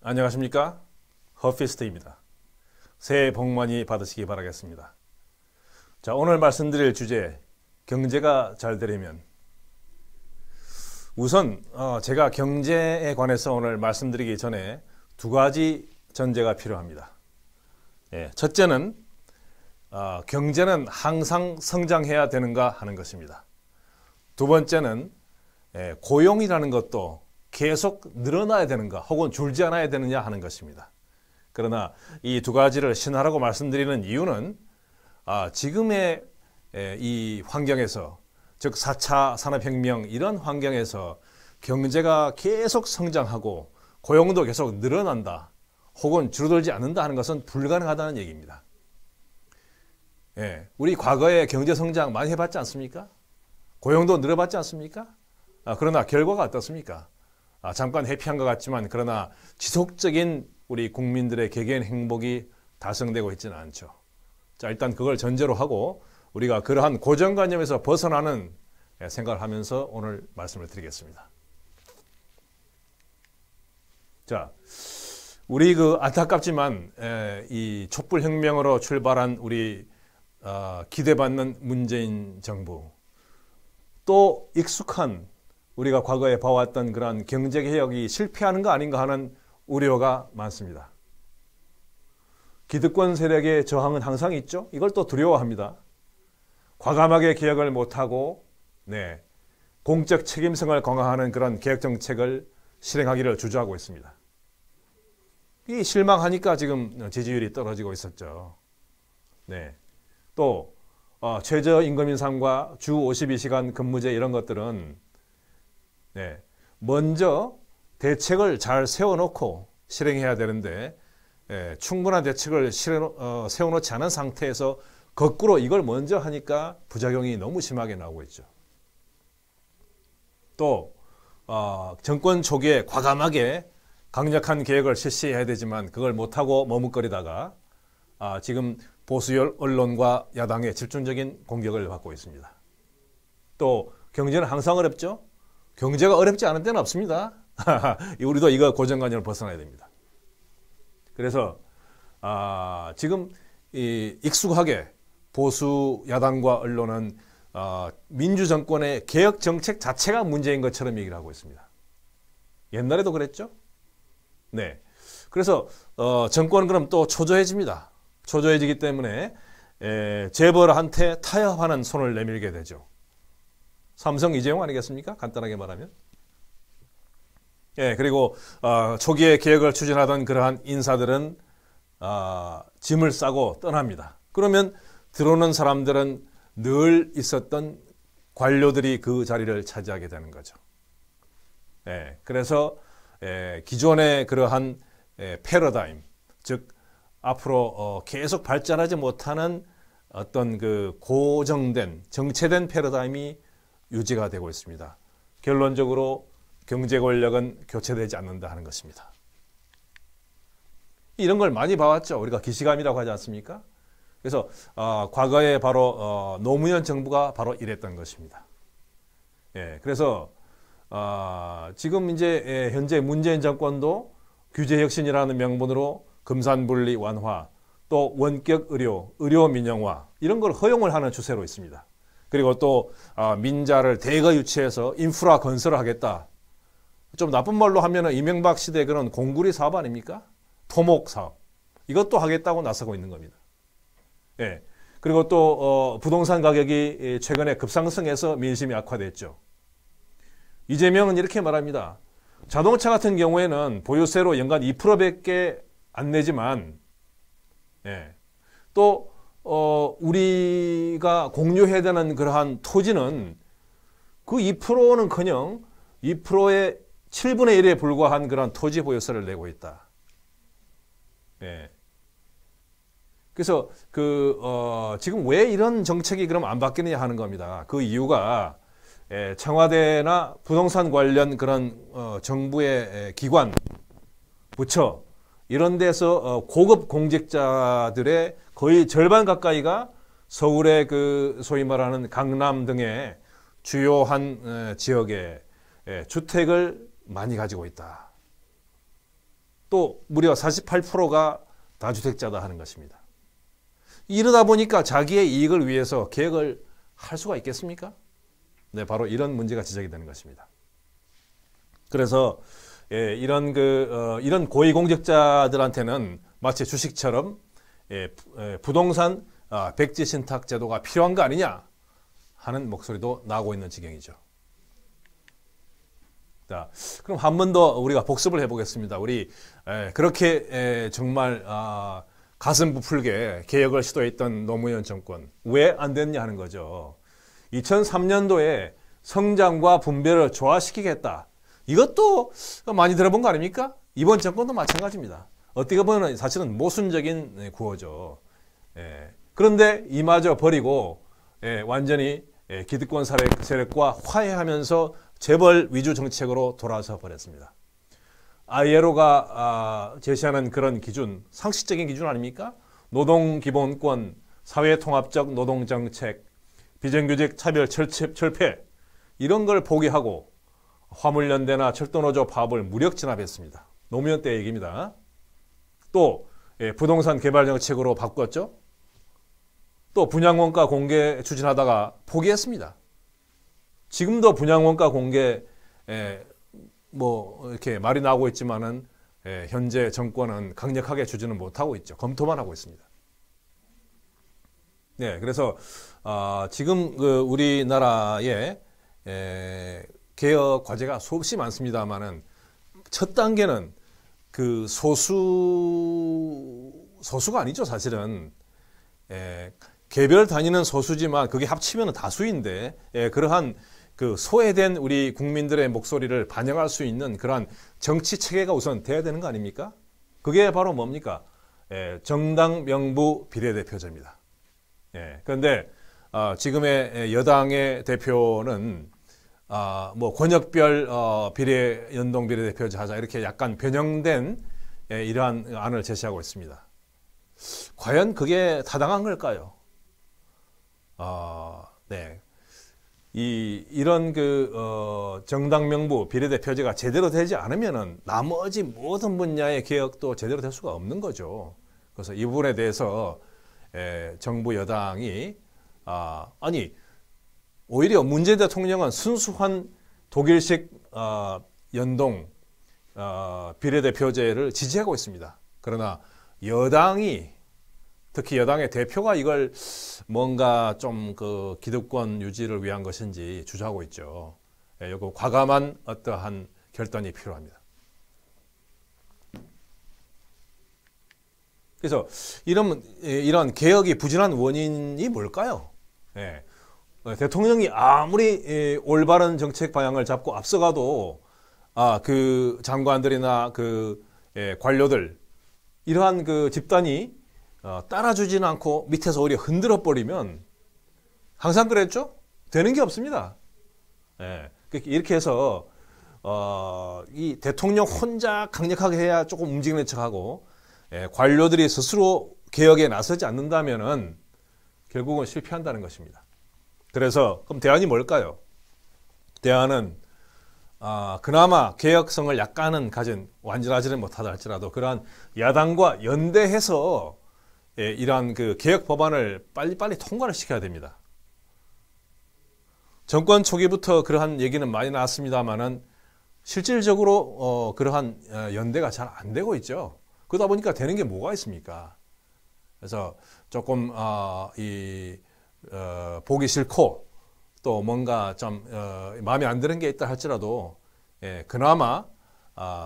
안녕하십니까? 허피스트입니다. 새해 복 많이 받으시기 바라겠습니다. 자, 오늘 말씀드릴 주제, 경제가 잘 되려면. 우선 제가 경제에 관해서 오늘 말씀드리기 전에 두 가지 전제가 필요합니다. 첫째는 경제는 항상 성장해야 되는가 하는 것입니다. 두 번째는 고용이라는 것도 계속 늘어나야 되는가 혹은 줄지 않아야 되느냐 하는 것입니다. 그러나 이 두 가지를 신하라고 말씀드리는 이유는 지금의 이 환경에서, 즉 4차 산업혁명 이런 환경에서 경제가 계속 성장하고 고용도 계속 늘어난다 혹은 줄어들지 않는다 하는 것은 불가능하다는 얘기입니다. 우리 과거에 경제 성장 많이 해봤지 않습니까? 고용도 늘어봤지 않습니까? 그러나 결과가 어떻습니까? 잠깐 회피한 것 같지만 그러나 지속적인 우리 국민들의 개개인 행복이 달성되고 있지는 않죠. 자, 일단 그걸 전제로 하고 우리가 그러한 고정관념에서 벗어나는 생각을 하면서 오늘 말씀을 드리겠습니다. 자, 우리 안타깝지만 이 촛불혁명으로 출발한 우리 기대받는 문재인 정부, 또 익숙한 우리가 과거에 봐왔던 그러한 경제개혁이 실패하는 거 아닌가 하는 우려가 많습니다. 기득권 세력의 저항은 항상 있죠. 이걸 또 두려워합니다. 과감하게 개혁을 못하고 공적 책임성을 강화하는 그런 개혁정책을 실행하기를 주저하고 있습니다. 이 실망하니까 지금 지지율이 떨어지고 있었죠. 또 최저임금 인상과 주 52시간 근무제 이런 것들은 먼저 대책을 잘 세워놓고 실행해야 되는데 충분한 대책을 세워놓지 않은 상태에서 거꾸로 이걸 먼저 하니까 부작용이 너무 심하게 나오고 있죠. 또 정권 초기에 과감하게 강력한 계획을 실시해야 되지만 그걸 못하고 머뭇거리다가 지금 보수 언론과 야당의 집중적인 공격을 받고 있습니다. 또 경제는 항상 어렵죠. 경제가 어렵지 않은 때는 없습니다. 우리도 이거 고정관념을 벗어나야 됩니다. 그래서 지금 익숙하게 보수 야당과 언론은 민주정권의 개혁 정책 자체가 문제인 것처럼 얘기를 하고 있습니다. 옛날에도 그랬죠? 그래서 정권은 그럼 또 초조해집니다. 초조해지기 때문에 재벌한테 타협하는 손을 내밀게 되죠. 삼성 이재용 아니겠습니까? 간단하게 말하면. 그리고 초기에 개혁을 추진하던 그러한 인사들은 짐을 싸고 떠납니다. 그러면 들어오는 사람들은 늘 있었던 관료들이 그 자리를 차지하게 되는 거죠. 그래서 기존의 그러한 패러다임, 즉 앞으로 계속 발전하지 못하는 어떤 그 고정된 정체된 패러다임이 유지가 되고 있습니다. 결론적으로 경제 권력은 교체되지 않는다 하는 것입니다. 이런 걸 많이 봐왔죠. 우리가 기시감이라고 하지 않습니까? 그래서 과거에 바로 노무현 정부가 바로 이랬던 것입니다. 그래서 지금 이제 현재 문재인 정권도 규제혁신이라는 명분으로 금산분리 완화, 또 원격 의료 민영화 이런 걸 허용을 하는 추세로 있습니다. 그리고 또 민자를 대거 유치해서 인프라 건설을 하겠다. 좀 나쁜 말로 하면 이명박 시대 그런 공구리 사업 아닙니까? 토목 사업. 이것도 하겠다고 나서고 있는 겁니다. 그리고 또 부동산 가격이 최근에 급상승해서 민심이 악화됐죠. 이재명은 이렇게 말합니다. 자동차 같은 경우에는 보유세로 연간 2%밖에 안 내지만 또 우리가 공유해야 되는 그러한 토지는 그 2%는커녕 2%의 7분의 1에 불과한 그런 토지 보유세를 내고 있다. 그래서 지금 왜 이런 정책이 그럼 안 바뀌느냐 하는 겁니다. 그 이유가 청와대나 부동산 관련 그런 정부의 기관, 부처 이런 데서 고급 공직자들의 거의 절반 가까이가 서울의 그 소위 말하는 강남 등의 주요한 지역에 주택을 많이 가지고 있다. 또 무려 48%가 다주택자다 하는 것입니다. 이러다 보니까 자기의 이익을 위해서 개혁을 할 수가 있겠습니까? 네, 바로 이런 문제가 지적이 되는 것입니다. 그래서 이런 고위공직자들한테는 마치 주식처럼 부동산 백지 신탁 제도가 필요한 거 아니냐 하는 목소리도 나오고 있는 지경이죠. 자, 그럼 한 번 더 우리가 복습을 해보겠습니다. 우리 그렇게 정말 가슴 부풀게 개혁을 시도했던 노무현 정권 왜 안 됐냐 하는 거죠. 2003년도에 성장과 분배를 조화시키겠다. 이것도 많이 들어본 거 아닙니까? 이번 정권도 마찬가지입니다. 어떻게 보면 사실은 모순적인 구호죠. 그런데 이마저 버리고 완전히 기득권 세력과 화해하면서 재벌 위주 정책으로 돌아서 버렸습니다. ILO가 제시하는 그런 기준, 상식적인 기준 아닙니까? 노동기본권, 사회통합적 노동정책, 비정규직 차별 철폐 이런 걸 포기하고 화물연대나 철도노조 파업을 무력 진압했습니다. 노무현 때 얘기입니다. 또 부동산 개발 정책으로 바꿨죠. 또 분양원가 공개 추진하다가 포기했습니다. 지금도 분양원가 공개 뭐 이렇게 말이 나오고 있지만은 현재 정권은 강력하게 추진을 못하고 있죠. 검토만 하고 있습니다. 네, 그래서 지금 우리나라에 개혁 과제가 수없이 많습니다만은 첫 단계는 그 소수가 아니죠, 사실은. 개별 다니는 소수지만 그게 합치면 다수인데 그러한 그 소외된 우리 국민들의 목소리를 반영할 수 있는 그러한 정치 체계가 우선 돼야 되는 거 아닙니까? 그게 바로 뭡니까? 정당 명부 비례대표제입니다. 그런데 지금의 여당의 대표는 뭐 권역별 연동 비례대표제 하자 이렇게 약간 변형된 이러한 안을 제시하고 있습니다. 과연 그게 타당한 걸까요? 네. 이런 정당 명부 비례대표제가 제대로 되지 않으면은 나머지 모든 분야의 개혁도 제대로 될 수가 없는 거죠. 그래서 이 부분에 대해서 정부 여당이 아니 오히려 문재인 대통령은 순수한 독일식 연동 비례대표제를 지지하고 있습니다. 그러나 여당이 특히 여당의 대표가 이걸 뭔가 좀 기득권 유지를 위한 것인지 주장하고 있죠. 이거 과감한 어떠한 결단이 필요합니다. 그래서 이런 개혁이 부진한 원인이 뭘까요? 대통령이 아무리 올바른 정책 방향을 잡고 앞서가도 그 장관들이나 관료들 이러한 집단이 따라주지는 않고 밑에서 오히려 흔들어 버리면 항상 그랬죠? 되는 게 없습니다. 이렇게 해서 이 대통령 혼자 강력하게 해야 조금 움직이는 척하고 관료들이 스스로 개혁에 나서지 않는다면은 결국은 실패한다는 것입니다. 그래서 그럼 대안이 뭘까요? 대안은 그나마 개혁성을 약간은 가진 완전하지는 못하다 할지라도 그러한 야당과 연대해서 이러한 개혁 법안을 빨리빨리 통과를 시켜야 됩니다. 정권 초기부터 그러한 얘기는 많이 나왔습니다만은 실질적으로 그러한 연대가 잘 안 되고 있죠. 그러다 보니까 되는 게 뭐가 있습니까? 그래서 조금 보기 싫고 또 뭔가 좀 마음에 안 드는 게 있다 할지라도 그나마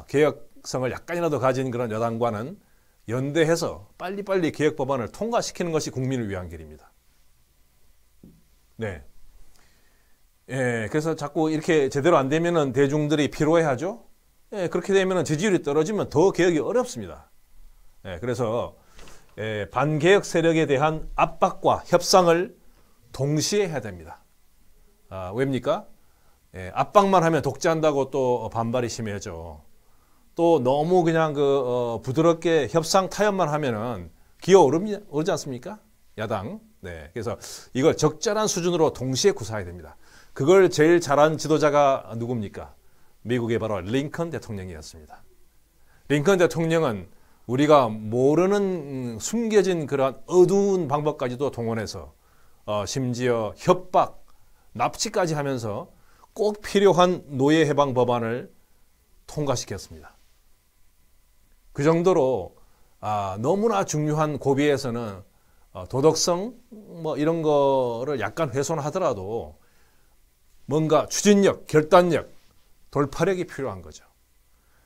개혁성을 약간이라도 가진 그런 여당과는 연대해서 빨리빨리 개혁 법안을 통과시키는 것이 국민을 위한 길입니다. 네. 그래서 자꾸 이렇게 제대로 안 되면은 대중들이 피로해하죠. 그렇게 되면은 지지율이 떨어지면 더 개혁이 어렵습니다. 그래서 반개혁 세력에 대한 압박과 협상을 동시에 해야 됩니다. 왜입니까? 압박만 하면 독재한다고 또 반발이 심해져. 또 너무 그냥 부드럽게 협상 타협만 하면은 기어오르지 않습니까? 야당. 네. 그래서 이걸 적절한 수준으로 동시에 구사해야 됩니다. 그걸 제일 잘한 지도자가 누굽니까? 미국의 바로 링컨 대통령이었습니다. 링컨 대통령은 우리가 모르는 숨겨진 그러한 어두운 방법까지도 동원해서 심지어 협박, 납치까지 하면서 꼭 필요한 노예 해방 법안을 통과시켰습니다. 그 정도로 너무나 중요한 고비에서는 도덕성 뭐 이런 거를 약간 훼손하더라도 뭔가 추진력, 결단력, 돌파력이 필요한 거죠.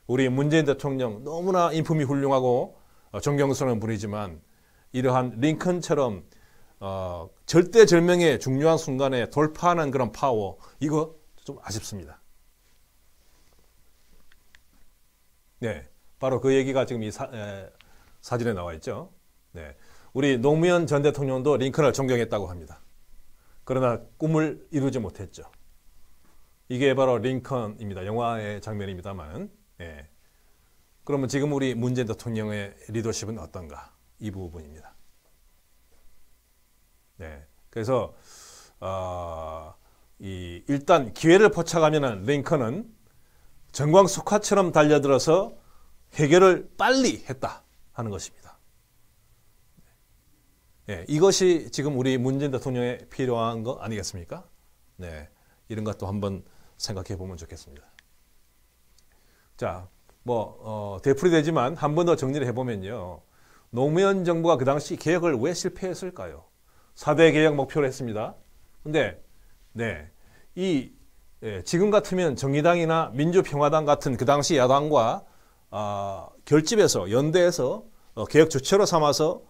우리 문재인 대통령 너무나 인품이 훌륭하고 존경스러운 분이지만 이러한 링컨처럼 절대절명의 중요한 순간에 돌파하는 그런 파워, 이거 좀 아쉽습니다. 네, 바로 그 얘기가 지금 이 사진에 나와 있죠. 네, 우리 노무현 전 대통령도 링컨을 존경했다고 합니다. 그러나 꿈을 이루지 못했죠. 이게 바로 링컨입니다. 영화의 장면입니다만. 예. 그러면 지금 우리 문재인 대통령의 리더십은 어떤가? 이 부분입니다. 네. 그래서 일단 기회를 포착하면은 링컨은 정광석화처럼 달려들어서 해결을 빨리 했다 하는 것입니다. 네. 이것이 지금 우리 문재인 대통령에 필요한 거 아니겠습니까? 네. 이런 것도 한번 생각해 보면 좋겠습니다. 자, 되풀이 되지만 한 번 더 정리를 해보면요. 노무현 정부가 그 당시 개혁을 왜 실패했을까요? 4대 개혁 목표를 했습니다. 근데, 네, 지금 같으면 정의당이나 민주평화당 같은 그 당시 야당과, 결집해서, 연대해서, 개혁 주체로 삼아서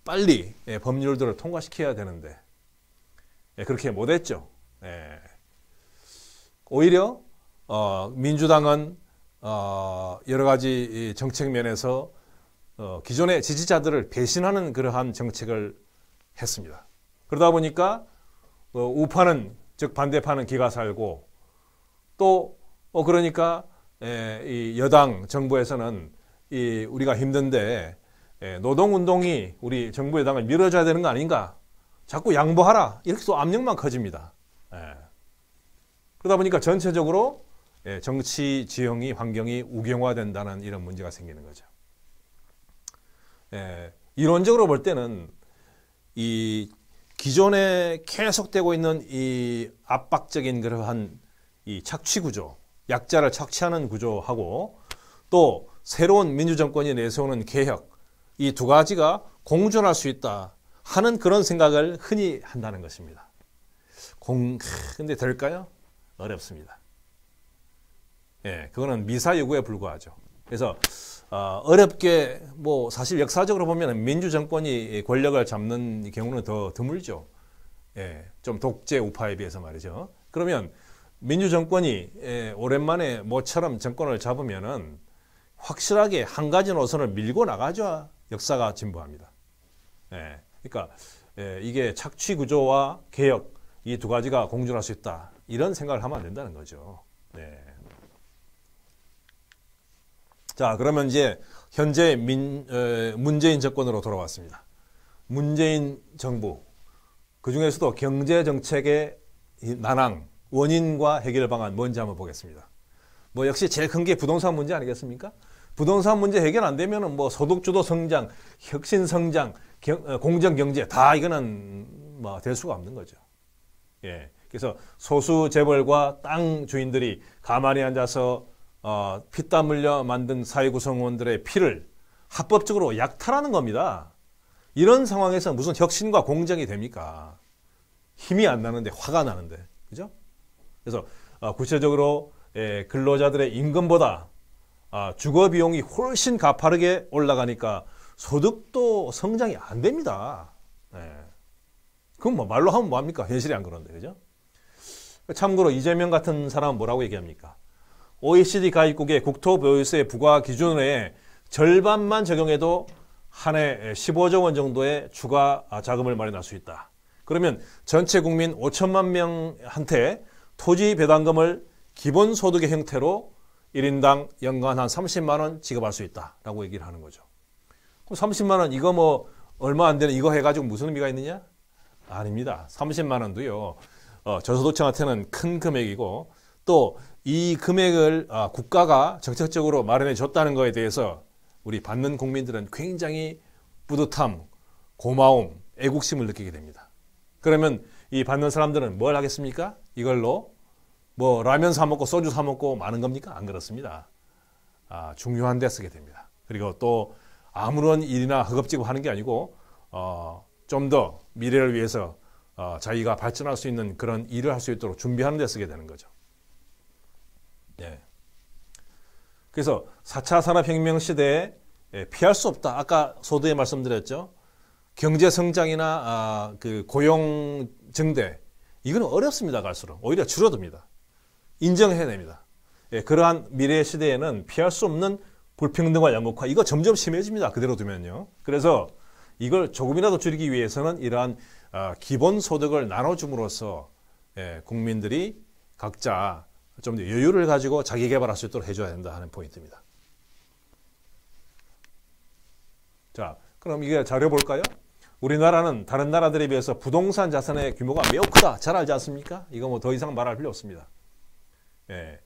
빨리 법률들을 통과시켜야 되는데, 그렇게 못했죠. 오히려 민주당은 여러 가지 정책 면에서 기존의 지지자들을 배신하는 그러한 정책을 했습니다. 그러다 보니까 우파는, 즉 반대파는 기가 살고, 또 그러니까 이 여당 정부에서는 우리가 힘든데 노동운동이 우리 정부 여당을 밀어줘야 되는 거 아닌가, 자꾸 양보하라, 이렇게 또 압력만 커집니다. 그러다 보니까 전체적으로 정치 지형이, 환경이 우경화된다는 이런 문제가 생기는 거죠. 이론적으로 볼 때는 이 기존에 계속되고 있는 이 압박적인 그러한 이 착취 구조, 약자를 착취하는 구조하고 또 새로운 민주정권이 내세우는 개혁, 이 두 가지가 공존할 수 있다 하는 그런 생각을 흔히 한다는 것입니다. 근데 될까요? 어렵습니다. 그거는 미사여구에 불과하죠. 그래서 어렵게 사실 역사적으로 보면 민주정권이 권력을 잡는 경우는 더 드물죠. 좀 독재 우파에 비해서 말이죠. 그러면 민주정권이 오랜만에 모처럼 정권을 잡으면은 확실하게 한 가지 노선을 밀고 나가줘야 역사가 진보합니다. 그러니까 이게 착취 구조와 개혁, 이 두 가지가 공존할 수 있다, 이런 생각을 하면 안 된다는 거죠. 자, 그러면 이제 현재 문재인 정권으로 돌아왔습니다. 문재인 정부, 그 중에서도 경제정책의 난항, 원인과 해결 방안 뭔지 한번 보겠습니다. 역시 제일 큰 게 부동산 문제 아니겠습니까? 부동산 문제 해결 안 되면은 소득주도 성장, 혁신 성장, 공정 경제 다 이거는 될 수가 없는 거죠. 그래서 소수 재벌과 땅 주인들이 가만히 앉아서 피땀 흘려 만든 사회 구성원들의 피를 합법적으로 약탈하는 겁니다. 이런 상황에서 무슨 혁신과 공정이 됩니까? 힘이 안 나는데, 화가 나는데, 그죠? 그래서 구체적으로 근로자들의 임금보다 주거 비용이 훨씬 가파르게 올라가니까 소득도 성장이 안 됩니다. 그건 말로 하면 뭐합니까? 현실이 안 그런데, 그죠? 참고로 이재명 같은 사람은 뭐라고 얘기합니까? OECD 가입국의 국토보유세 부과 기준의 절반만 적용해도 한 해 15조 원 정도의 추가 자금을 마련할 수 있다. 그러면 전체 국민 5천만 명한테 토지 배당금을 기본소득의 형태로 1인당 연간 한 30만 원 지급할 수 있다라고 얘기를 하는 거죠. 그럼 30만 원 이거 얼마 안 되는 이거 해가지고 무슨 의미가 있느냐? 아닙니다. 30만 원도요. 저소득층한테는 큰 금액이고 또 이 금액을 국가가 정책적으로 마련해 줬다는 것에 대해서 우리 받는 국민들은 굉장히 뿌듯함, 고마움, 애국심을 느끼게 됩니다. 그러면 이 받는 사람들은 뭘 하겠습니까? 이걸로 뭐 라면 사 먹고 소주 사 먹고 마는 겁니까? 안 그렇습니다. 중요한 데 쓰게 됩니다. 그리고 또 아무런 일이나 허겁지겁 하는 게 아니고 좀 더 미래를 위해서 자기가 발전할 수 있는 그런 일을 할 수 있도록 준비하는 데 쓰게 되는 거죠. 예. 그래서 4차 산업혁명 시대에 피할 수 없다. 아까 소두에 말씀드렸죠. 경제 성장이나 그 고용 증대, 이거는 어렵습니다. 갈수록 오히려 줄어듭니다. 인정해야 됩니다. 예, 그러한 미래 시대에는 피할 수 없는 불평등과 양극화, 이거 점점 심해집니다. 그대로 두면요. 그래서 이걸 조금이라도 줄이기 위해서는 이러한 기본소득을 나눠줌으로써 국민들이 각자 좀 더 여유를 가지고 자기 개발할 수 있도록 해줘야 된다 하는 포인트입니다. 자, 그럼 이게 자료 볼까요? 우리나라는 다른 나라들에 비해서 부동산 자산의 규모가 매우 크다. 잘 알지 않습니까? 이거 뭐 더 이상 말할 필요 없습니다. 예.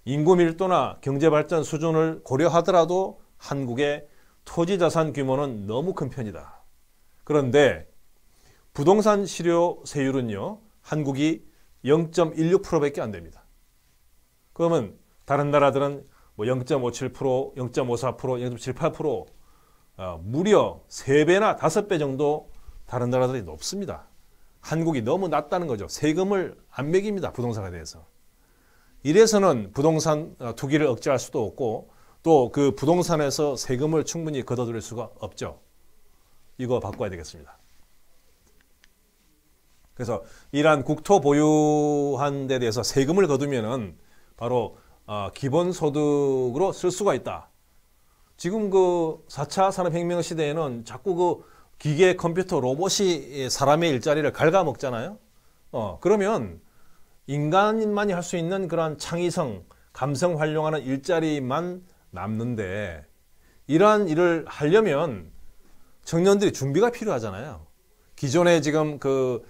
인구 밀도나 경제 발전 수준을 고려하더라도 한국의 토지 자산 규모는 너무 큰 편이다. 그런데 부동산 실효세율은요, 한국이 0.16%밖에 안 됩니다. 그러면 다른 나라들은 뭐 0.57%, 0.54%, 0.78%, 무려 3배나 5배 정도 다른 나라들이 높습니다. 한국이 너무 낮다는 거죠. 세금을 안 매깁니다. 부동산에 대해서. 이래서는 부동산 투기를 억제할 수도 없고 또 그 부동산에서 세금을 충분히 걷어들일 수가 없죠. 이거 바꿔야 되겠습니다. 그래서 이러한 국토 보유한 데 대해서 세금을 거두면은 바로 기본소득으로 쓸 수가 있다. 지금 그 4차 산업혁명 시대에는 자꾸 그 기계, 컴퓨터, 로봇이 사람의 일자리를 갉아먹잖아요. 그러면 인간만이 할 수 있는 그런 창의성, 감성 활용하는 일자리만 남는데 이러한 일을 하려면 청년들이 준비가 필요하잖아요. 기존에 지금 그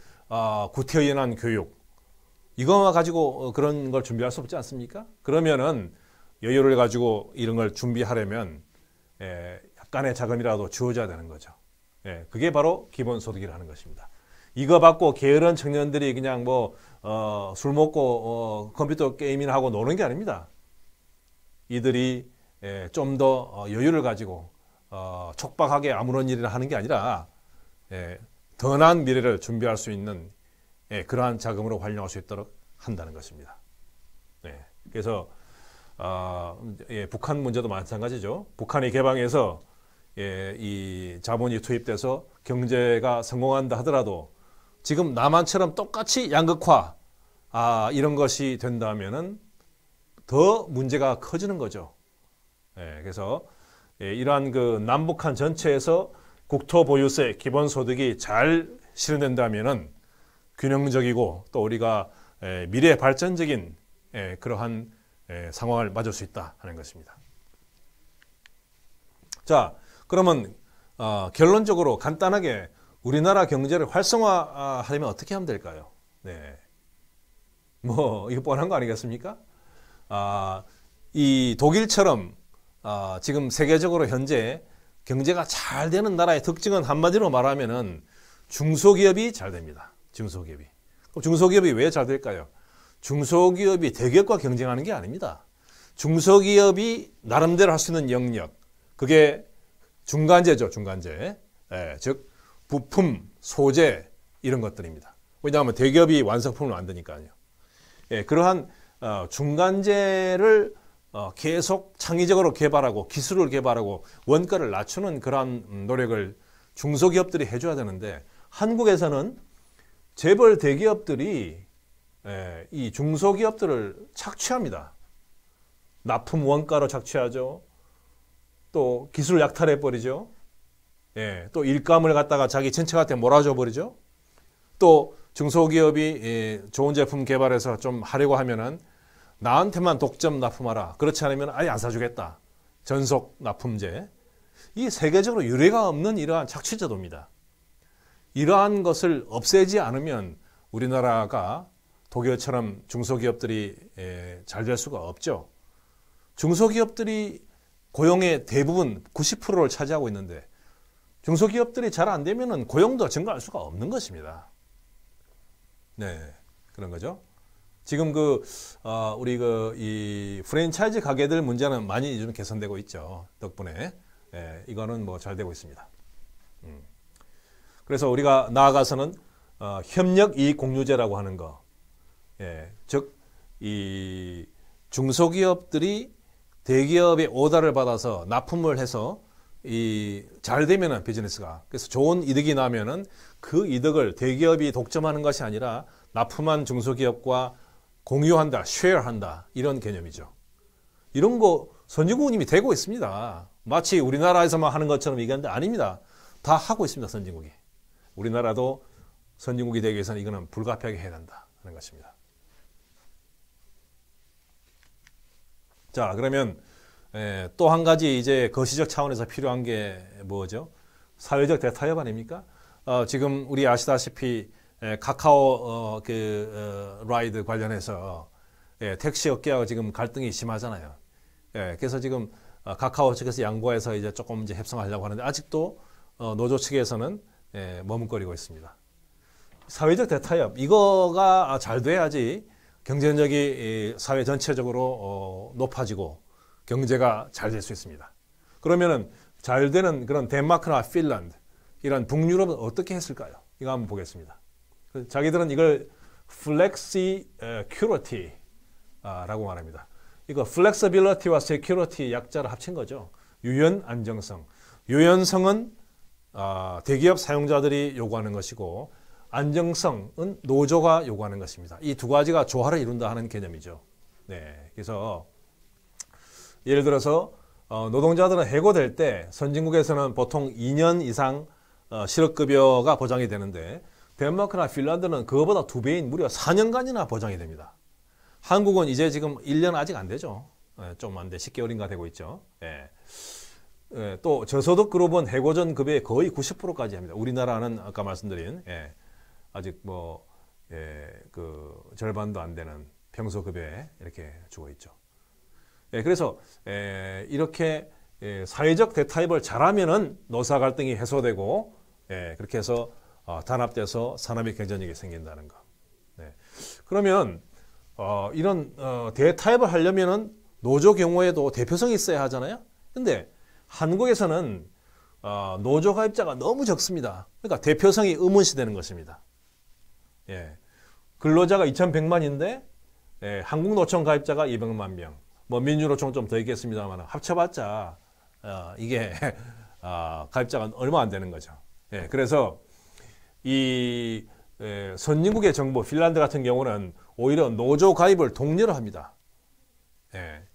구태의연한 교육 이거 가지고 그런 걸 준비할 수 없지 않습니까? 그러면은 여유를 가지고 이런 걸 준비하려면 약간의 자금이라도 주어져야 되는 거죠. 그게 바로 기본소득이라는 것입니다. 이거 받고 게으른 청년들이 그냥 뭐 술 먹고 컴퓨터 게임이나 하고 노는 게 아닙니다. 이들이 좀 더 여유를 가지고 촉박하게 아무런 일이나 하는 게 아니라 더 나은 미래를 준비할 수 있는 그러한 자금으로 활용할 수 있도록 한다는 것입니다. 그래서 북한 문제도 마찬가지죠. 북한이 개방해서 이 자본이 투입돼서 경제가 성공한다 하더라도 지금 남한처럼 똑같이 양극화 이런 것이 된다면은 더 문제가 커지는 거죠. 그래서 이러한 그 남북한 전체에서 국토 보유세 기본소득이 잘 실현된다면은 균형적이고 또 우리가 미래 발전적인 그러한 상황을 맞을 수 있다 하는 것입니다. 자, 그러면 결론적으로 간단하게 우리나라 경제를 활성화하려면 어떻게 하면 될까요? 뭐 이거 뻔한 거 아니겠습니까? 이 독일처럼 지금 세계적으로 현재 경제가 잘 되는 나라의 특징은 한마디로 말하면은 중소기업이 잘 됩니다. 중소기업이. 그럼 중소기업이 왜 잘 될까요? 중소기업이 대기업과 경쟁하는 게 아닙니다. 중소기업이 나름대로 할 수 있는 영역, 그게 중간재죠, 중간재. 즉 부품, 소재 이런 것들입니다. 왜냐하면 대기업이 완성품을 만드니까요. 그러한 중간재를 계속 창의적으로 개발하고 기술을 개발하고 원가를 낮추는 그러한 노력을 중소기업들이 해줘야 되는데 한국에서는 재벌 대기업들이 이 중소기업들을 착취합니다. 납품 원가로 착취하죠. 또 기술 약탈해버리죠. 또 일감을 갖다가 자기 친척한테 몰아줘 버리죠. 또 중소기업이 좋은 제품 개발해서 좀 하려고 하면은 나한테만 독점 납품하라. 그렇지 않으면 아예 안 사주겠다. 전속 납품제. 이 세계적으로 유례가 없는 이러한 착취제도입니다. 이러한 것을 없애지 않으면 우리나라가 독일처럼 중소기업들이 잘 될 수가 없죠. 중소기업들이 고용의 대부분 90%를 차지하고 있는데 중소기업들이 잘 안 되면은 고용도 증가할 수가 없는 것입니다. 네, 그런 거죠. 지금 우리 이 프랜차이즈 가게들 문제는 많이 좀 개선되고 있죠. 덕분에. 이거는 뭐 잘 되고 있습니다. 그래서 우리가 나아가서는 협력 이익 공유제라고 하는 거. 즉, 이 중소기업들이 대기업의 오더를 받아서 납품을 해서 잘 되면은 비즈니스가 그래서 좋은 이득이 나면은 그 이득을 대기업이 독점하는 것이 아니라 납품한 중소기업과 공유한다, 쉐어한다 이런 개념이죠. 이런 거 선진국은 이미 되고 있습니다. 마치 우리나라에서만 하는 것처럼 얘기하는데 아닙니다. 다 하고 있습니다. 선진국이. 우리나라도 선진국이 되기 위해서는 이거는 불가피하게 해야 한다 하는 것입니다. 자, 그러면 또 한 가지 이제 거시적 차원에서 필요한 게 뭐죠? 사회적 대타협 아닙니까? 지금 우리 아시다시피 카카오 라이드 관련해서 택시 업계하고 지금 갈등이 심하잖아요. 그래서 지금 카카오 측에서 양보해서 이제 조금 이제 협상하려고 하는데 아직도 노조 측에서는 머뭇거리고 있습니다. 사회적 대타협 이거가 잘 돼야지 경쟁력이 사회 전체적으로 높아지고 경제가 잘 될 수 있습니다. 그러면은 잘 되는 그런 덴마크나 핀란드 이런 북유럽은 어떻게 했을까요? 이거 한번 보겠습니다. 자기들은 이걸 flexicurity라고 말합니다. 이거 flexibility와 security 약자를 합친 거죠. 유연 안정성. 유연성은 대기업 사용자들이 요구하는 것이고 안정성은 노조가 요구하는 것입니다. 이 두 가지가 조화를 이룬다 하는 개념이죠. 네, 그래서 예를 들어서 노동자들은 해고될 때 선진국에서는 보통 2년 이상 실업급여가 보장이 되는데 덴마크나 핀란드는 그거보다 2배인 무려 4년간이나 보장이 됩니다. 한국은 이제 지금 1년 아직 안 되죠. 좀 안 돼. 10개월인가 되고 있죠. 또 저소득 그룹은 해고 전 급여의 거의 90%까지 합니다. 우리나라는 아까 말씀드린 아직 그 절반도 안 되는 평소 급여에 이렇게 주고 있죠. 그래서 이렇게 사회적 대타협을 잘하면은 노사 갈등이 해소되고 그렇게 해서 단합돼서 산업의 경쟁력이 생긴다는 거. 그러면 이런 대타협을 하려면은 노조 경우에도 대표성이 있어야 하잖아요. 근데 한국에서는 노조 가입자가 너무 적습니다. 그러니까 대표성이 의문시되는 것입니다. 근로자가 2,100만인데 한국노총 가입자가 200만 명. 뭐 민주노총 좀 더 있겠습니다만 합쳐봤자 이게 가입자가 얼마 안 되는 거죠. 그래서 이 선진국의 정부 핀란드 같은 경우는 오히려 노조 가입을 독려를 합니다.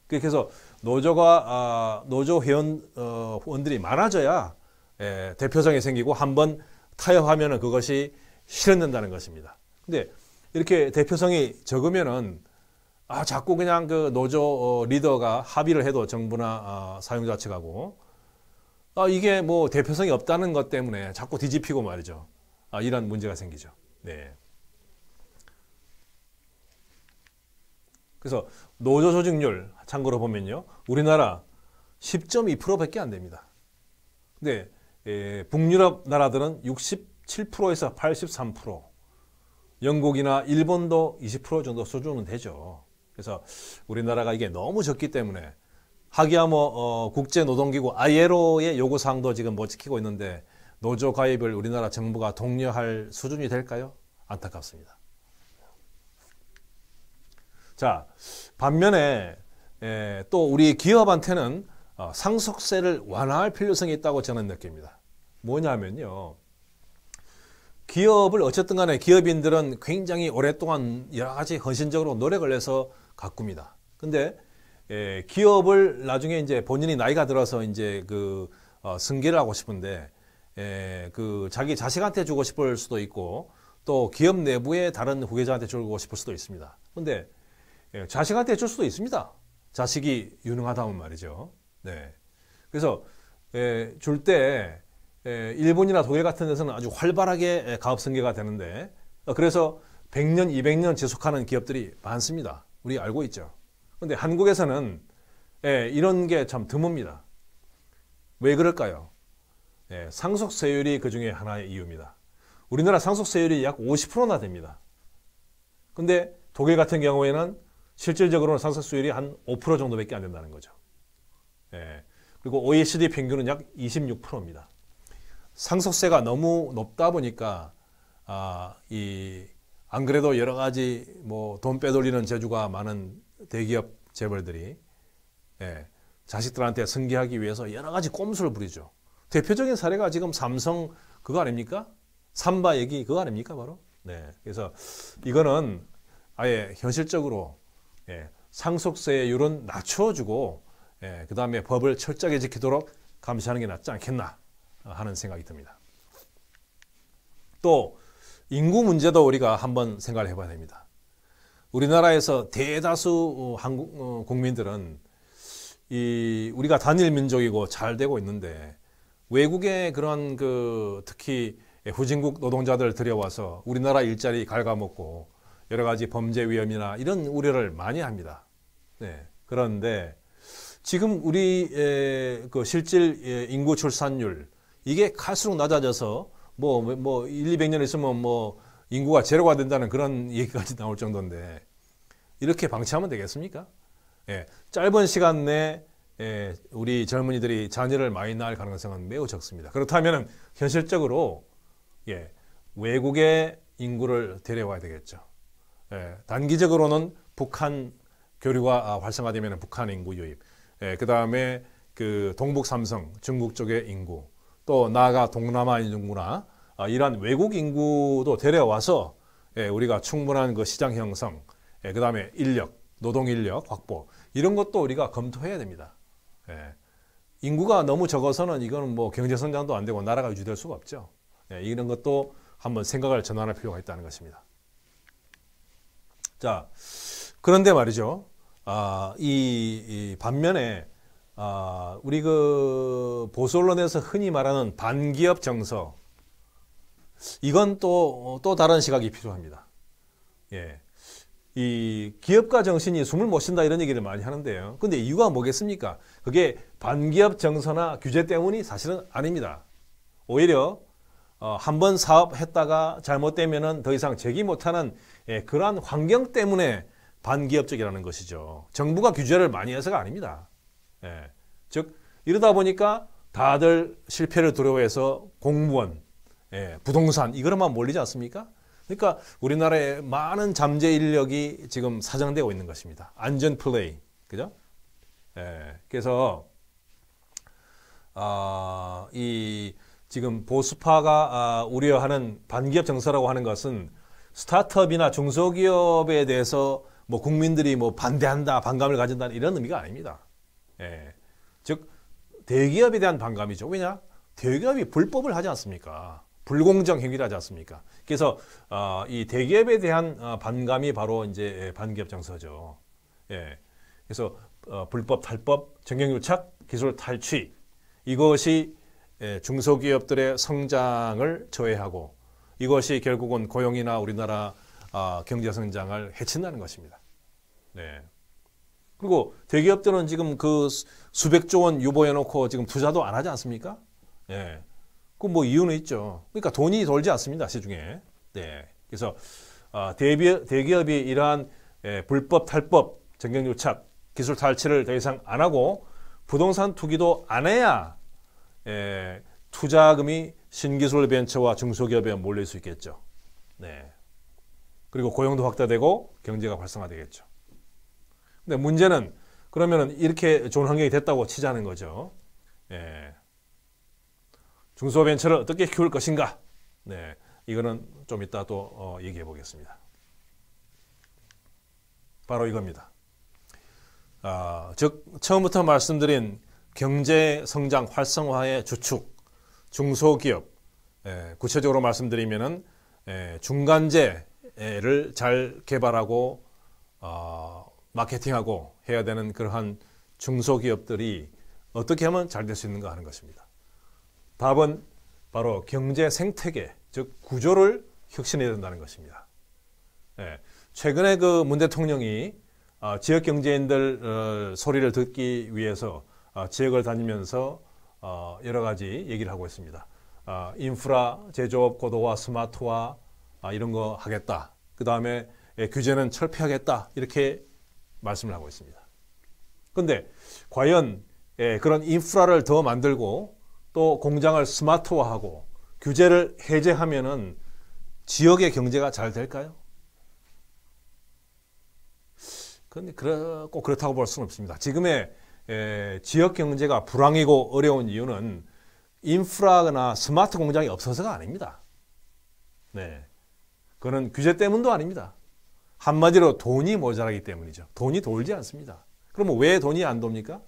그래서 노조 회원들이 많아져야 대표성이 생기고 한번 타협하면은 그것이 실현된다는 것입니다. 근데 이렇게 대표성이 적으면은 자꾸 그냥 그 노조 리더가 합의를 해도 정부나 사용자 측하고 이게 뭐 대표성이 없다는 것 때문에 자꾸 뒤집히고 말이죠. 이런 문제가 생기죠. 네. 그래서 노조 조직률 참고로 보면요. 우리나라 10.2%밖에 안 됩니다. 근데 북유럽 나라들은 67%에서 83%, 영국이나 일본도 20% 정도 수준은 되죠. 그래서 우리나라가 이게 너무 적기 때문에 하기야 뭐 국제노동기구 ILO의 요구사항도 지금 못 지키고 있는데 노조 가입을 우리나라 정부가 독려할 수준이 될까요? 안타깝습니다. 자, 반면에 또 우리 기업한테는 상속세를 완화할 필요성이 있다고 저는 느낍니다. 뭐냐면요. 기업을 어쨌든 간에 기업인들은 굉장히 오랫동안 여러 가지 헌신적으로 노력을 해서 가꿉니다. 근데 기업을 나중에 이제 본인이 나이가 들어서 이제 승계를 하고 싶은데 그 자기 자식한테 주고 싶을 수도 있고 또 기업 내부의 다른 후계자한테 주고 싶을 수도 있습니다. 근데 자식한테 줄 수도 있습니다. 자식이 유능하다면 말이죠. 네. 그래서 줄 때 일본이나 독일 같은 데서는 아주 활발하게 가업 승계가 되는데 그래서 100년, 200년 지속하는 기업들이 많습니다. 우리 알고 있죠. 근데 한국에서는 이런 게 참 드뭅니다. 왜 그럴까요? 상속세율이 그 중에 하나의 이유입니다. 우리나라 상속세율이 약 50%나 됩니다. 근데 독일 같은 경우에는 실질적으로는 상속세율이 한 5% 정도밖에 안 된다는 거죠. 그리고 OECD 평균은 약 26%입니다. 상속세가 너무 높다 보니까 안 그래도 여러 가지 뭐 돈 빼돌리는 재주가 많은 대기업 재벌들이 자식들한테 승계하기 위해서 여러 가지 꼼수를 부리죠. 대표적인 사례가 지금 삼성 그거 아닙니까? 삼바 얘기 그거 아닙니까 바로? 그래서 이거는 아예 현실적으로 상속세율은 낮춰주고 그 다음에 법을 철저하게 지키도록 감시하는 게 낫지 않겠나 하는 생각이 듭니다. 또 인구 문제도 우리가 한번 생각을 해봐야 됩니다. 우리나라에서 대다수 한국 국민들은 우리가 단일 민족이고 잘 되고 있는데 외국의 그런 특히 후진국 노동자들 들여와서 우리나라 일자리 갉아먹고 여러 가지 범죄 위험이나 이런 우려를 많이 합니다. 그런데 지금 우리 그 실질 인구 출산율 이게 갈수록 낮아져서 뭐 1, 200년 있으면 뭐 인구가 제로가 된다는 그런 얘기까지 나올 정도인데 이렇게 방치하면 되겠습니까? 짧은 시간 내에 우리 젊은이들이 자녀를 많이 낳을 가능성은 매우 적습니다. 그렇다면 현실적으로 외국의 인구를 데려와야 되겠죠. 단기적으로는 북한 교류가 활성화되면 북한 인구 유입, 그 다음에 그 동북 삼성 중국 쪽의 인구, 또 나아가 동남아 인구나 이러한 외국 인구도 데려와서 우리가 충분한 그 시장 형성, 그 다음에 인력, 노동 인력 확보 이런 것도 우리가 검토해야 됩니다. 인구가 너무 적어서는 이거는 뭐 경제 성장도 안 되고 나라가 유지될 수가 없죠. 이런 것도 한번 생각을 전환할 필요가 있다는 것입니다. 자, 그런데 말이죠. 이 반면에 우리 그 보수 언론에서 흔히 말하는 반기업 정서 이건 또 다른 시각이 필요합니다. 이 기업가 정신이 숨을 못 쉰다 이런 얘기를 많이 하는데요. 근데 이유가 뭐겠습니까? 그게 반기업 정서나 규제 때문이 사실은 아닙니다. 오히려 한번 사업했다가 잘못되면은 더 이상 재기 못하는 그러한 환경 때문에 반기업적이라는 것이죠. 정부가 규제를 많이 해서가 아닙니다. 즉 이러다 보니까 다들 실패를 두려워해서 공무원, 부동산 이거로만 몰리지 않습니까? 그러니까 우리나라에 많은 잠재 인력이 지금 사정되고 있는 것입니다. 안전 플레이, 그죠? 그래서 이 지금 보수파가 우려하는 반기업 정서라고 하는 것은 스타트업이나 중소기업에 대해서 뭐 국민들이 뭐 반대한다, 반감을 가진다 이런 의미가 아닙니다. 즉 대기업에 대한 반감이죠. 왜냐? 대기업이 불법을 하지 않습니까? 불공정 행위를 하지 않습니까? 그래서 이 대기업에 대한 반감이 바로 이제 반기업 정서죠. 그래서 불법, 탈법, 정경유착, 기술 탈취 이것이 중소기업들의 성장을 저해하고 이것이 결국은 고용이나 우리나라 경제 성장을 해친다는 것입니다. 그리고 대기업들은 지금 그 수백조 원 유보해놓고 지금 투자도 안 하지 않습니까? 그 뭐 이유는 있죠. 그러니까 돈이 돌지 않습니다, 시중에. 그래서 대기업이 이러한 불법, 탈법, 정경유착, 기술 탈취를 더 이상 안 하고 부동산 투기도 안 해야 투자금이 신기술 벤처와 중소기업에 몰릴 수 있겠죠. 그리고 고용도 확대되고 경제가 활성화되겠죠. 근데 문제는 그러면은 이렇게 좋은 환경이 됐다고 치자는 거죠. 중소벤처를 어떻게 키울 것인가? 이거는 좀 이따 또 얘기해 보겠습니다. 바로 이겁니다. 즉 처음부터 말씀드린 경제 성장 활성화의 주축, 중소기업, 구체적으로 말씀드리면은 중간재를 잘 개발하고 마케팅하고 해야 되는 그러한 중소기업들이 어떻게 하면 잘 될 수 있는가 하는 것입니다. 답은 바로 경제 생태계, 즉 구조를 혁신해야 된다는 것입니다. 예, 최근에 그 문 대통령이 지역 경제인들 소리를 듣기 위해서 지역을 다니면서 여러 가지 얘기를 하고 있습니다. 인프라 제조업 고도화, 스마트화 이런 거 하겠다. 그 다음에 규제는 철폐하겠다. 이렇게 말씀을 하고 있습니다. 그런데 과연 그런 인프라를 더 만들고 또 공장을 스마트화하고 규제를 해제하면은 지역의 경제가 잘 될까요? 그런데 꼭 그렇다고 볼 수는 없습니다. 지금의 지역 경제가 불황이고 어려운 이유는 인프라나 스마트 공장이 없어서가 아닙니다. 네, 그건 규제 때문도 아닙니다. 한마디로 돈이 모자라기 때문이죠. 돈이 돌지 않습니다. 그러면 왜 돈이 안 돕니까?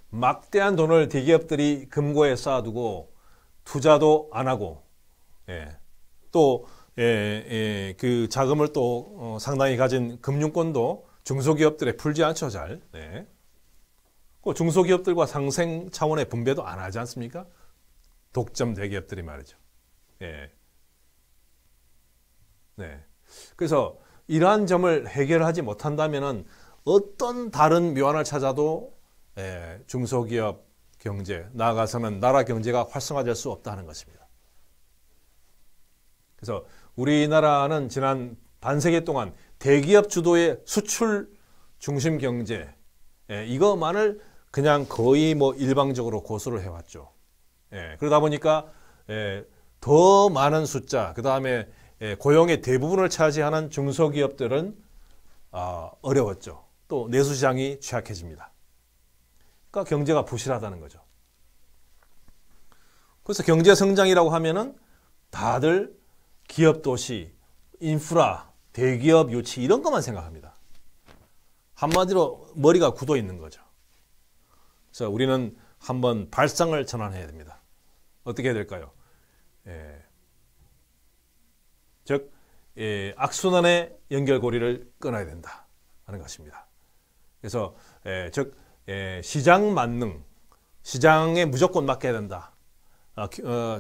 막대한 돈을 대기업들이 금고에 쌓아두고 투자도 안 하고 또 그 자금을 또 상당히 가진 금융권도 중소기업들에 풀지 않죠, 잘. 그 중소기업들과 상생 차원의 분배도 안 하지 않습니까? 독점 대기업들이 말이죠. 그래서 이러한 점을 해결하지 못한다면은 어떤 다른 묘안을 찾아도 중소기업 경제, 나아가서는 나라 경제가 활성화될 수 없다는 것입니다. 그래서 우리나라는 지난 반세기 동안 대기업 주도의 수출 중심 경제, 이것만을 그냥 거의 뭐 일방적으로 고수를 해왔죠. 그러다 보니까 더 많은 숫자, 그 다음에 고용의 대부분을 차지하는 중소기업들은 어려웠죠. 또 내수시장이 취약해집니다. 그러니까 경제가 부실하다는 거죠. 그래서 경제 성장이라고 하면은 다들 기업 도시, 인프라, 대기업 유치 이런 것만 생각합니다. 한마디로 머리가 굳어 있는 거죠. 그래서 우리는 한번 발상을 전환해야 됩니다. 어떻게 해야 될까요? 즉 악순환의 연결고리를 끊어야 된다 하는 것입니다. 그래서 즉 시장 만능, 시장에 무조건 맡겨야 된다.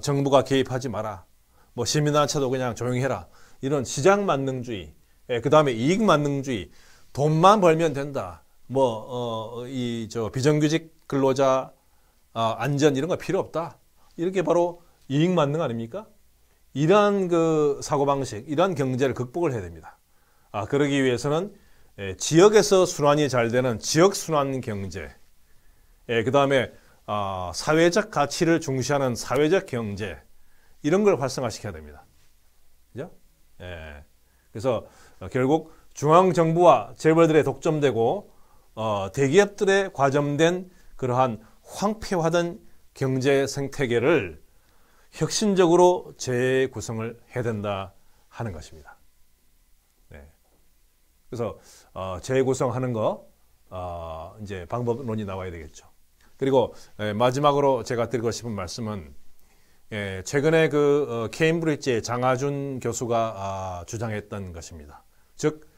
정부가 개입하지 마라. 뭐 시민단체도 그냥 조용히 해라. 이런 시장 만능주의, 그 다음에 이익 만능주의, 돈만 벌면 된다. 비정규직 근로자 안전 이런 거 필요 없다. 이렇게 바로 이익 만능 아닙니까? 이러한 그 사고방식, 이러한 경제를 극복을 해야 됩니다. 그러기 위해서는 지역에서 순환이 잘 되는 지역순환 경제, 그 다음에 사회적 가치를 중시하는 사회적 경제, 이런 걸 활성화시켜야 됩니다. 그죠? 그래서 결국 중앙정부와 재벌들에 독점되고 대기업들에 과점된 그러한 황폐화된 경제 생태계를 혁신적으로 재구성을 해야 된다 하는 것입니다. 그래서 재구성하는 거 이제 방법론이 나와야 되겠죠. 그리고 마지막으로 제가 드리고 싶은 말씀은 최근에 그 케임브리지의 장하준 교수가 주장했던 것입니다. 즉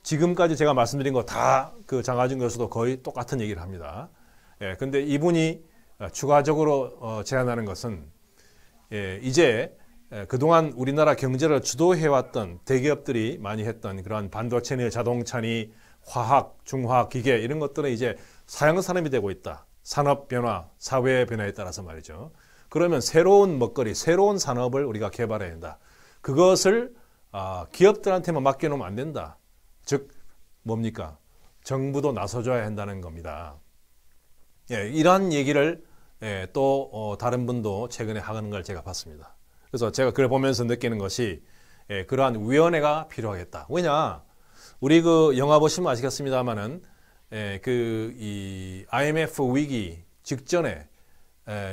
지금까지 제가 말씀드린 거 다 그 장하준 교수도 거의 똑같은 얘기를 합니다. 근데 이분이 추가적으로 제안하는 것은 이제 그동안 우리나라 경제를 주도해왔던 대기업들이 많이 했던 그런 반도체니 자동차니 화학, 중화학, 기계 이런 것들은 이제 사양산업이 되고 있다. 산업 변화, 사회 변화에 따라서 말이죠. 그러면 새로운 먹거리, 새로운 산업을 우리가 개발해야 된다. 그것을 기업들한테만 맡겨놓으면 안 된다. 즉 뭡니까? 정부도 나서줘야 한다는 겁니다. 이러한 얘기를 또 다른 분도 최근에 하는 걸 제가 봤습니다. 그래서 제가 그걸 보면서 느끼는 것이 그러한 위원회가 필요하겠다. 왜냐? 우리 그 영화 보시면 아시겠습니다만은 이 IMF 위기 직전에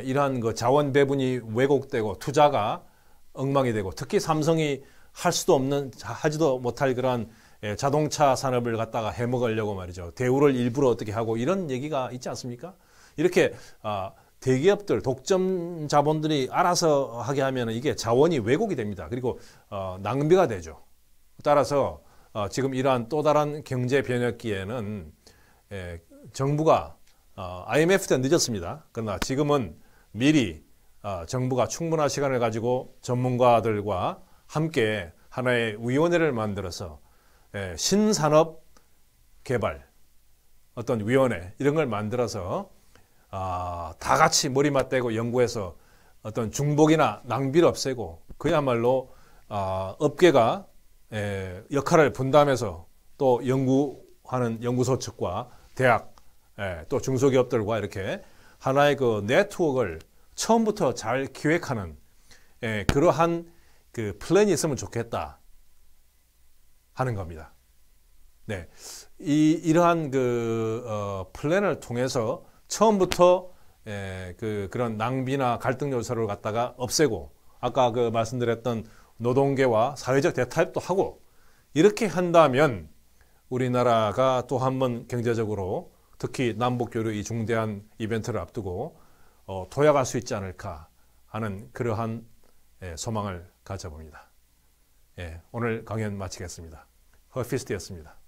이러한 그 자원 배분이 왜곡되고 투자가 엉망이 되고 특히 삼성이 할 수도 없는 하지도 못할 그러한 자동차 산업을 갖다가 해먹으려고 말이죠. 대우를 일부러 어떻게 하고 이런 얘기가 있지 않습니까? 이렇게 대기업들, 독점 자본들이 알아서 하게 하면 이게 자원이 왜곡이 됩니다. 그리고 낭비가 되죠. 따라서 지금 이러한 또 다른 경제 변혁기에는 정부가 IMF 때 늦었습니다. 그러나 지금은 미리 정부가 충분한 시간을 가지고 전문가들과 함께 하나의 위원회를 만들어서 신산업 개발 어떤 위원회 이런 걸 만들어서 다 같이 머리 맞대고 연구해서 어떤 중복이나 낭비를 없애고 그야말로 업계가 역할을 분담해서 또 연구하는 연구소 측과 대학 또 중소기업들과 이렇게 하나의 그 네트워크를 처음부터 잘 기획하는 그러한 그 플랜이 있으면 좋겠다 하는 겁니다. 네, 이러한 그 플랜을 통해서 처음부터 그런 낭비나 갈등 요소를 갖다가 없애고 아까 그 말씀드렸던 노동계와 사회적 대타협도 하고 이렇게 한다면 우리나라가 또 한 번 경제적으로 특히 남북교류 이 중대한 이벤트를 앞두고 도약할 수 있지 않을까 하는 그러한 소망을 가져봅니다. 오늘 강연 마치겠습니다. 허피스트였습니다.